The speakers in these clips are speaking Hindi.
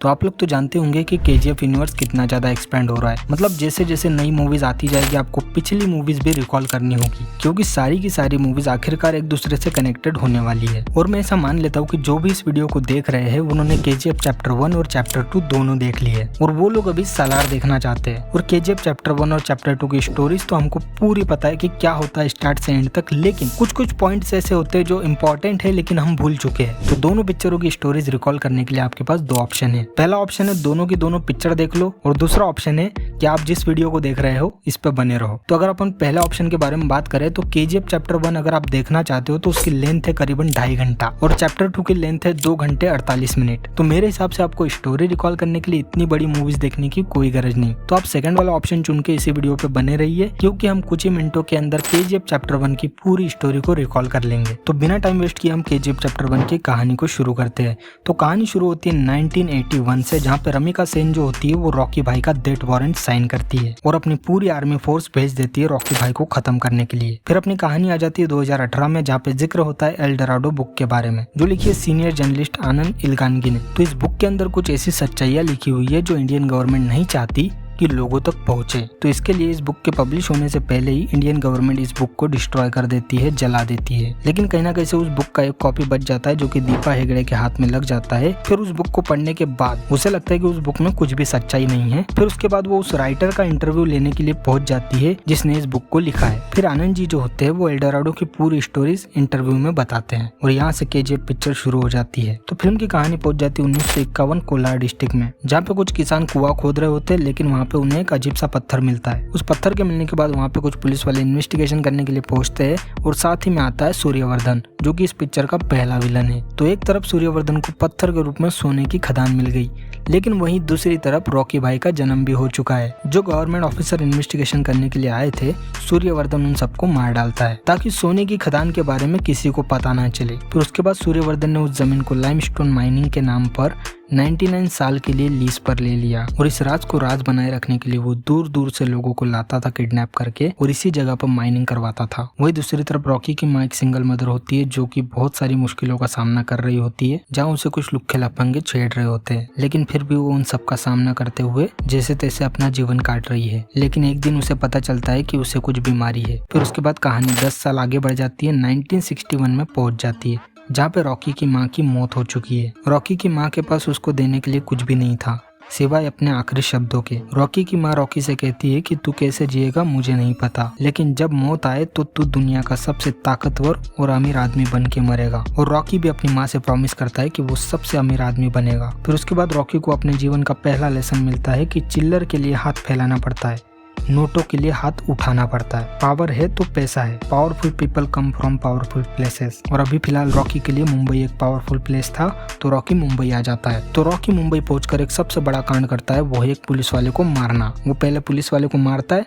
तो आप लोग तो जानते होंगे कि केजीएफ यूनिवर्स कितना ज्यादा एक्सपेंड हो रहा है। मतलब जैसे जैसे नई मूवीज आती जाएगी आपको पिछली मूवीज भी रिकॉल करनी होगी, क्योंकि सारी की सारी मूवीज आखिरकार एक दूसरे से कनेक्टेड होने वाली है। और मैं ऐसा मान लेता हूँ कि जो भी इस वीडियो को देख रहे हैं उन्होंने केजीएफ चैप्टर 1 और चैप्टर 2 दोनों देख लिए और वो लोग अभी सालार देखना चाहते हैं। और केजीएफ चैप्टर 1 और चैप्टर 2 की स्टोरीज तो हमको पूरी पता है कि क्या होता है स्टार्ट से एंड तक, लेकिन कुछ कुछ पॉइंट्स ऐसे होते हैं जो इंपॉर्टेंट है लेकिन हम भूल चुके हैं। तो दोनों पिक्चरों की स्टोरीज रिकॉल करने के लिए आपके पास दो ऑप्शन है। पहला ऑप्शन है दोनों की दोनों पिक्चर देख लो, और दूसरा ऑप्शन है कि आप जिस वीडियो को देख रहे हो इस पे बने रहो। तो अगर अपन पहला ऑप्शन के बारे में बात करें तो केजीएफ चैप्टर 1 अगर आप देखना चाहते हो तो उसकी लेंथ है करीबन 2.5 घंटा और चैप्टर 2 की लेंथ है 2 घंटे 48 मिनट। तो मेरे हिसाब से आपको स्टोरी रिकॉल करने के लिए इतनी बड़ी मूवीज देखने की कोई गरज नहीं। तो आप सेकंड वाला ऑप्शन चुन के इसी वीडियो पे बने रहिए, क्योंकि हम कुछ ही मिनटों के अंदर केजीएफ चैप्टर 1 की पूरी स्टोरी को रिकॉल कर लेंगे। तो बिना टाइम वेस्ट किए हम केजीएफ चैप्टर 1 की कहानी को शुरू करते हैं। तो कहानी शुरू होती है 1981 से, जहाँ पे रमिका सेन जो होती है वो रॉकी भाई का डेथ वारंट साइन करती है और अपनी पूरी आर्मी फोर्स भेज देती है रॉकी भाई को खत्म करने के लिए। फिर अपनी कहानी आ जाती है 2018 में, जहाँ पे जिक्र होता है एल डोराडो बुक के बारे में, जो लिखी है सीनियर जर्नलिस्ट आनंद इल्गानगी ने। तो इस बुक के अंदर कुछ ऐसी सच्चाइयां लिखी हुई है जो इंडियन गवर्नमेंट नहीं चाहती कि लोगों तक पहुंचे। तो इसके लिए इस बुक के पब्लिश होने से पहले ही इंडियन गवर्नमेंट इस बुक को डिस्ट्रॉय कर देती है, जला देती है। लेकिन कहीं ना कहीं से उस बुक का एक कॉपी बच जाता है जो कि दीपा हेगड़े के हाथ में लग जाता है। फिर उस बुक को पढ़ने के बाद उसे लगता है कि उस बुक में कुछ भी सच्चाई नहीं है। फिर उसके बाद वो उस राइटर का इंटरव्यू लेने के लिए पहुंच जाती है जिसने इस बुक को लिखा है। फिर आनंद जी जो होते हैं वो एल डोराडो की पूरी स्टोरीज इंटरव्यू में बताते हैं और यहाँ से केजीएफ पिक्चर शुरू हो जाती है। तो फिल्म की कहानी पहुंच जाती है 1951 कोलार डिस्ट्रिक्ट में, जहाँ पे कुछ किसान कुआं खोद रहे होते हैं, लेकिन वहाँ पे उन्हें एक अजीब सा पत्थर मिलता है। उस पत्थर के मिलने के बाद वहाँ पे कुछ पुलिस वाले इन्वेस्टिगेशन करने के लिए पहुंचते हैं और साथ ही में आता है सूर्यवर्धन, जो कि इस पिक्चर का पहला विलन है। तो एक तरफ सूर्यवर्धन को पत्थर के रूप में सोने की खदान मिल गई, लेकिन वहीं दूसरी तरफ रॉकी भाई का जन्म भी हो चुका है। जो गवर्नमेंट ऑफिसर इन्वेस्टिगेशन करने के लिए आए थे, सूर्यवर्धन उन सबको मार डालता है ताकि सोने की खदान के बारे में किसी को पता ना चले। फिर उसके बाद सूर्यवर्धन ने उस जमीन को लाइमस्टोन माइनिंग के नाम पर 99 साल के लिए लीज पर ले लिया और इस राज को राज बनाए रखने के लिए वो दूर दूर से लोगों को लाता था किडनैप करके और इसी जगह पर माइनिंग करवाता था। वही दूसरी तरफ रॉकी की माँ एक सिंगल मदर होती है जो कि बहुत सारी मुश्किलों का सामना कर रही होती है, जहाँ उसे कुछ लुक्खे लफंगे छेड़ रहे होते हैं, लेकिन फिर भी वो उन सब का सामना करते हुए जैसे तैसे अपना जीवन काट रही है। लेकिन एक दिन उसे पता चलता है कि उसे कुछ बीमारी है। फिर उसके बाद कहानी 10 साल आगे बढ़ जाती है, 1961 में पहुंच जाती है, जहाँ पे रॉकी की माँ की मौत हो चुकी है। रॉकी की माँ के पास उसको देने के लिए कुछ भी नहीं था सिवाय अपने आखिरी शब्दों के। रॉकी की माँ रॉकी से कहती है कि तू कैसे जिएगा मुझे नहीं पता, लेकिन जब मौत आए तो तू दुनिया का सबसे ताकतवर और अमीर आदमी बन के मरेगा। और रॉकी भी अपनी माँ से प्रॉमिस करता है कि वो सबसे अमीर आदमी बनेगा। फिर उसके बाद रॉकी को अपने जीवन का पहला लेसन मिलता है कि चिल्लर के लिए हाथ फैलाना पड़ता है, नोटों के लिए हाथ उठाना पड़ता है। पावर है तो पैसा है, powerful people come from powerful places. और अभी फिलहाल रॉकी के लिए मुंबई एक पावरफुल प्लेस था, तो रॉकी मुंबई आ जाता है। तो रॉकी मुंबई पहुंचकर एक सबसे बड़ा कांड करता है, वो है एक पुलिस वाले को मारना। वो पहले पुलिस वाले को मारता है,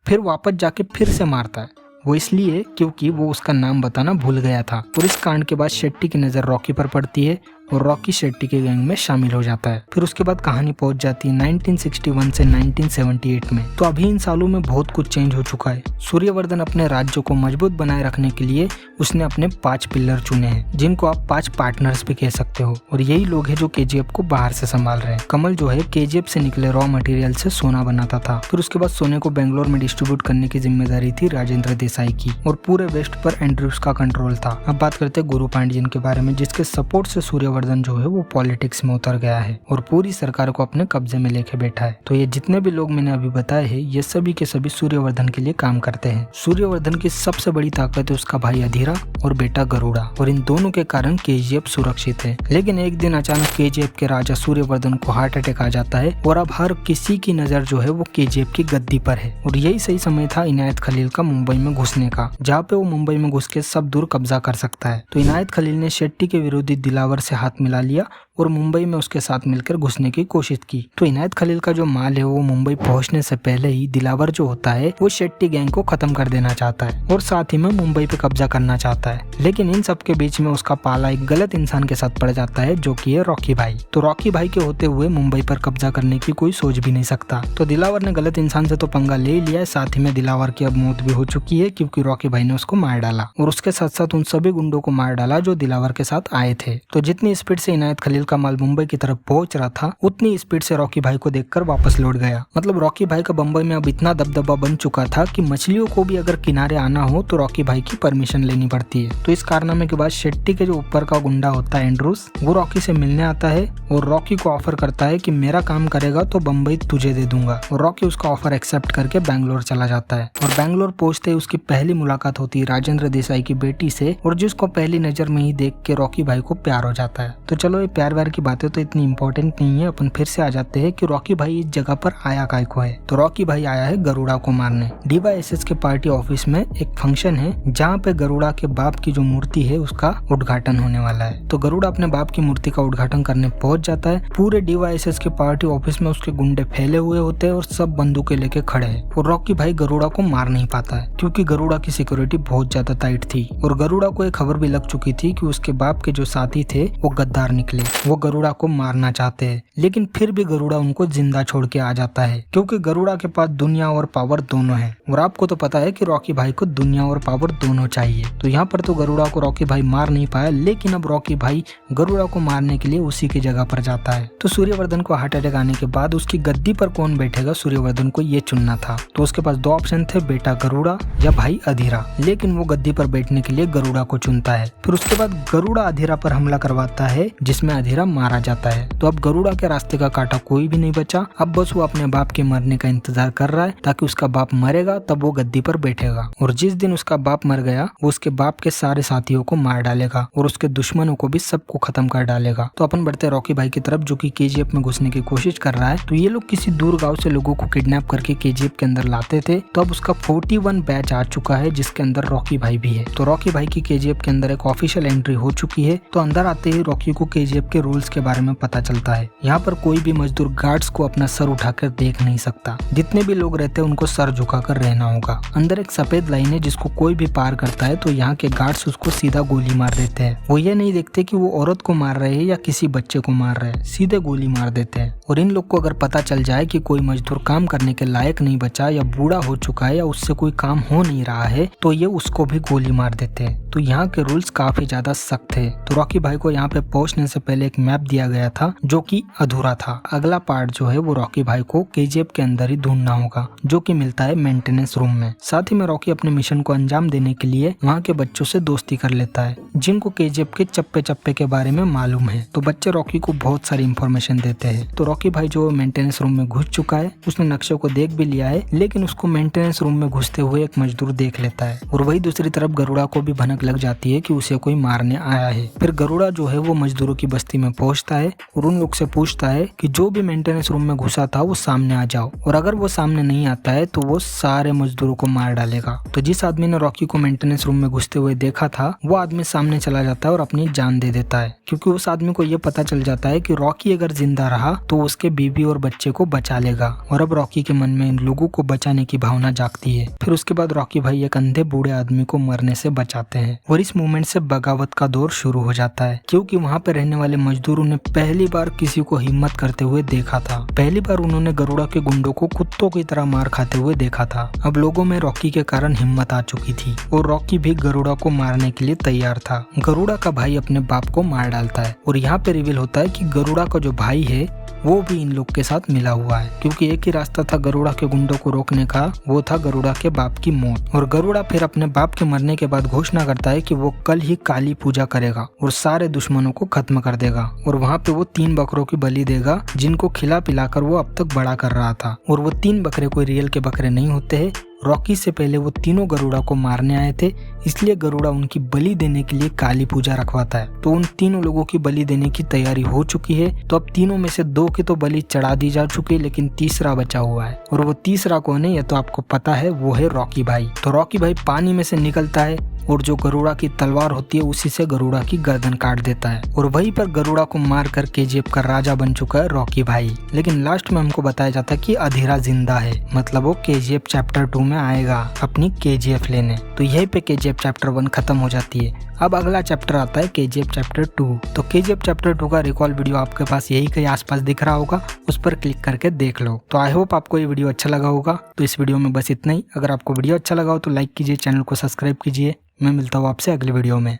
फिर वापस जाके फिर से मारता है। वो इसलिए क्योंकि वो उसका नाम बताना भूल गया था। और इस कांड के बाद शेट्टी की नजर रॉकी पर पड़ती है और रॉकी शेट्टी के गैंग में शामिल हो जाता है। फिर उसके बाद कहानी पहुंच जाती है 1961 से 1978 में। तो अभी इन सालों में बहुत कुछ चेंज हो चुका है। सूर्यवर्धन अपने राज्य को मजबूत बनाए रखने के लिए उसने अपने 5 पिलर चुने हैं, जिनको आप 5 पार्टनर्स भी कह सकते हो, और यही लोग हैं जो केजीएफ को बाहर से संभाल रहे हैं। कमल जो है केजीएफ से निकले रॉ मटेरियल से सोना बनाता था। फिर उसके बाद सोने को बेंगलोर में डिस्ट्रीब्यूट करने की जिम्मेदारी थी राजेंद्र देसाई की, और पूरे वेस्ट पर एंड्रयूज का कंट्रोल था। अब बात करते हैं गुरु पांडियन के बारे में, जिसके सपोर्ट से सूर्यवर्धन जो है वो पॉलिटिक्स में उतर गया है और पूरी सरकार को अपने कब्जे में लेके बैठा है। तो ये जितने भी लोग मैंने अभी बताए हैं, ये सभी के सभी सूर्यवर्धन के लिए काम करते हैं। सूर्यवर्धन की सबसे बड़ी ताकत है उसका भाई अधीरा और बेटा गरुड़ा, और इन दोनों के कारण केजीएफ सुरक्षित है। लेकिन एक दिन अचानक केजीएफ के राजा सूर्यवर्धन को हार्ट अटैक आ जाता है और अब हर किसी की नजर जो है वो केजीएफ की गद्दी पर है। और यही सही समय था इनायत खलील का मुंबई में घुसने का, जहाँ पे वो मुंबई में घुस के सब दूर कब्जा कर सकता है। तो इनायत खलील ने शेट्टी के विरोधी दिलावर से हाथ मिला लिया और मुंबई में उसके साथ मिलकर घुसने की कोशिश की। तो इनायत खलील का जो माल है वो मुंबई पहुंचने से पहले ही दिलावर जो होता है वो शेट्टी गैंग को खत्म कर देना चाहता है और साथ ही में मुंबई पे कब्जा करना चाहता है। लेकिन इन सब के बीच में उसका पाला एक गलत इंसान के साथ पड़ जाता है, जो कि है रॉकी भाई। तो रॉकी भाई के होते हुए मुंबई पर कब्जा करने की कोई सोच भी नहीं सकता। तो दिलावर ने गलत इंसान से तो पंगा ले लिया है, साथ ही में दिलावर की अब मौत भी हो चुकी है क्योंकि रॉकी भाई ने उसको मार डाला और उसके साथ साथ उन सभी गुंडों को मार डाला जो दिलावर के साथ आए थे। तो जितनी स्पीड से इनायत खलील का माल मुंबई की तरफ पहुंच रहा था उतनी स्पीड से रॉकी भाई को देखकर वापस लौट गया। मतलब रॉकी भाई का बम्बई में अब इतना दबदबा बन चुका था कि मछलियों को भी अगर किनारे आना हो तो रॉकी भाई की परमिशन लेनी पड़ती है। तो इस कारनामे के बाद शेट्टी के जो ऊपर का गुंडा होता है एंड्रूस, वो रॉकी से मिलने आता है और रॉकी को ऑफर करता है कि मेरा काम करेगा तो बम्बई तुझे दे दूंगा। और रॉकी उसका ऑफर एक्सेप्ट करके बैंगलोर चला जाता है और बैंगलोर पहुंचते ही उसकी पहली मुलाकात होती है राजेंद्र देसाई की बेटी से, और जिसको पहली नजर में ही देख के रॉकी भाई को प्यार हो जाता है। तो चलो ये प्यार व्यार की बातें तो इतनी इंपॉर्टेंट नहीं है, अपन फिर से आ जाते हैं कि रॉकी भाई इस जगह पर आया काय को है। तो रॉकी भाई आया है गरुड़ा को मारने। DYSS के पार्टी ऑफिस में एक फंक्शन है जहाँ पे गरुड़ा के बाप की जो मूर्ति है उसका उद्घाटन होने वाला है। तो गरुड़ा अपने बाप की मूर्ति का उद्घाटन करने पहुंच जाता है। पूरे DYSS के पार्टी ऑफिस में उसके गुंडे फैले हुए होते हैं और सब बंदूकें लेके खड़े हैं। और रॉकी भाई गरुड़ा को मार नहीं पाता है क्योंकि गरुड़ा की सिक्योरिटी बहुत ज्यादा टाइट थी और गरुड़ा को एक खबर भी लग चुकी थी कि उसके बाप के जो साथी थे वो गद्दार निकले, वो गरुड़ा को मारना चाहते हैं। लेकिन फिर भी गरुड़ा उनको जिंदा छोड़ के आ जाता है क्योंकि गरुड़ा के पास दुनिया और पावर दोनों है। और आपको तो पता है कि रॉकी भाई को दुनिया और पावर दोनों चाहिए। तो यहाँ पर तो गरुड़ा को रॉकी भाई मार नहीं पाया, लेकिन अब रॉकी भाई गरुड़ा को मारने के लिए उसी की जगह पर जाता है। तो सूर्यवर्धन को हार्ट अटैक आने के बाद उसकी गद्दी पर कौन बैठेगा सूर्यवर्धन को ये चुनना था। तो उसके पास दो ऑप्शन थे, बेटा गरुड़ा या भाई अधीरा। लेकिन वो गद्दी पर बैठने के लिए गरुड़ा को चुनता है। फिर उसके बाद गरुड़ा अधीरा पर हमला करवाता है जिसमें अधीरा मारा जाता है। तो अब गरुड़ा के रास्ते का कांटा कोई भी नहीं बचा। अब बस वो अपने बाप के मरने का इंतजार कर रहा है ताकि उसका बाप मरेगा तब वो गद्दी पर बैठेगा। और जिस दिन उसका बाप मर गया वो उसके बाप के सारे साथियों को मार डालेगा और उसके दुश्मनों को भी सबको खत्म कर डालेगा। तो अपन बढ़ते रॉकी भाई की तरफ जो कि KGF में घुसने की कोशिश कर रहा है। तो ये लोग किसी दूर गांव से लोगों को किडनैप करके KGF के अंदर लाते थे। तो अब उसका 41 बैच आ चुका है जिसके अंदर रॉकी भाई भी है। तो रॉकी भाई की KGF के अंदर एक ऑफिशियल एंट्री हो चुकी है। तो अंदर आते ही रॉकी को KGF के रूल्स के बारे में पता चलता है। यहाँ पर कोई भी मजदूर गार्ड्स को अपना सर उठाकर देख नहीं सकता। जितने भी लोग रहते हैं उनको सर झुकाकर रहना होगा। अंदर एक सफेद लाइन है जिसको कोई भी पार करता है तो यहाँ के गार्ड्स उसको सीधा गोली मार देते हैं। वो ये नहीं देखते कि वो औरत को मार रहे हैं या किसी बच्चे को मार रहे हैं, सीधे गोली मार देते हैं। और इन लोग को अगर पता चल जाए कि कोई मजदूर काम करने के लायक नहीं बचा या बूढ़ा हो चुका है या उससे कोई काम हो नहीं रहा है तो ये उसको भी गोली मार देते हैं। तो यहाँ के रूल्स काफी ज्यादा सख्त है। तो रॉकी भाई को यहाँ पे पहुंचने से पहले एक मैप दिया गया था जो कि अधूरा था। अगला पार्ट जो है वो रॉकी भाई को KGF के अंदर ही ढूंढना होगा जो कि मिलता है मेंटेनेंस रूम में। साथ ही में रॉकी अपने मिशन को अंजाम देने के लिए वहाँ के बच्चों से दोस्ती कर लेता है जिनको KGF के चप्पे चप्पे के बारे में मालूम है। तो बच्चे रॉकी को बहुत सारी इंफॉर्मेशन देते हैं। तो रॉकी भाई जो मेंटेनेंस रूम में घुस चुका है उसने नक्शे को देख भी लिया है, लेकिन उसको मेंटेनेंस रूम में घुसते हुए एक मजदूर देख लेता है। और वही दूसरी तरफ गरुड़ा को भी भनक लग जाती है कि उसे कोई मारने आया है। फिर गरुड़ा जो है वो मजदूरों की बस्ती में पहुंचता है और उन लोग से पूछता है कि जो भी मेंटेनेंस रूम में घुसा था वो सामने आ जाओ, और अगर वो सामने नहीं आता है तो वो सारे मजदूरों को मार डालेगा। तो जिस आदमी ने रॉकी को मेंटेनेंस रूम में घुसते हुए देखा था वो आदमी सामने चला जाता है और अपनी जान दे देता है, क्योंकि उस आदमी को ये पता चल जाता है कि रॉकी अगर जिंदा रहा तो उसके बीवी और बच्चे को बचा लेगा। और अब रॉकी के मन में इन लोगों को बचाने की भावना जागती है। फिर उसके बाद रॉकी भाई एक अंधे बूढ़े आदमी को मरने से बचाते हैं और इस मूवमेंट से बगावत का दौर शुरू हो जाता है, क्योंकि वहाँ पे रहने वाले मजदूरों ने पहली बार किसी को हिम्मत करते हुए देखा था। पहली बार उन्होंने गरुड़ा के गुंडों को कुत्तों की तरह मार खाते हुए देखा था। अब लोगों में रॉकी के कारण हिम्मत आ चुकी थी और रॉकी भी गरुड़ा को मारने के लिए तैयार था। गरुड़ा का भाई अपने बाप को मार डालता है और यहाँ पे रिवील होता है कि गरुड़ा का जो भाई है वो भी इन लोग के साथ मिला हुआ है, क्योंकि एक ही रास्ता था गरुड़ा के गुंडों को रोकने का, वो था गरुड़ा के बाप की मौत। और गरुड़ा फिर अपने बाप के मरने के बाद घोषणा करता है कि वो कल ही काली पूजा करेगा और सारे दुश्मनों को खत्म कर देगा। और वहाँ पे वो 3 बकरों की बलि देगा जिनको खिला पिलाकर वो अब तक बड़ा कर रहा था। और वो 3 बकरे कोई रियल के बकरे नहीं होते हैं। रॉकी से पहले वो तीनों गरुड़ा को मारने आए थे, इसलिए गरुड़ा उनकी बलि देने के लिए काली पूजा रखवाता है। तो उन तीनों लोगों की बलि देने की तैयारी हो चुकी है। तो अब तीनों में से 2 की तो बलि चढ़ा दी जा चुकी है, लेकिन तीसरा बचा हुआ है। और वो तीसरा कौन है ये तो आपको पता है, वो है रॉकी भाई। तो रॉकी भाई पानी में से निकलता है और जो गरुड़ा की तलवार होती है उसी से गरुड़ा की गर्दन काट देता है। और वहीं पर गरुड़ा को मार कर KGF का राजा बन चुका है रॉकी भाई। लेकिन लास्ट में हमको बताया जाता है कि अधीरा जिंदा है, मतलब वो KGF चैप्टर 2 में आएगा अपनी KGF लेने। तो यहीं पे KGF चैप्टर 1 खत्म हो जाती है। अब अगला चैप्टर आता है KGF चैप्टर 2। तो KGF चैप्टर 2 का रिकॉल वीडियो आपके पास यही कहीं आसपास दिख रहा होगा, उस पर क्लिक करके देख लो। तो आई होप आपको ये वीडियो अच्छा लगा होगा। तो इस वीडियो में बस इतना ही। अगर आपको वीडियो अच्छा लगा हो तो लाइक कीजिए, चैनल को सब्सक्राइब कीजिए। मैं मिलता हूँ आपसे अगले वीडियो में।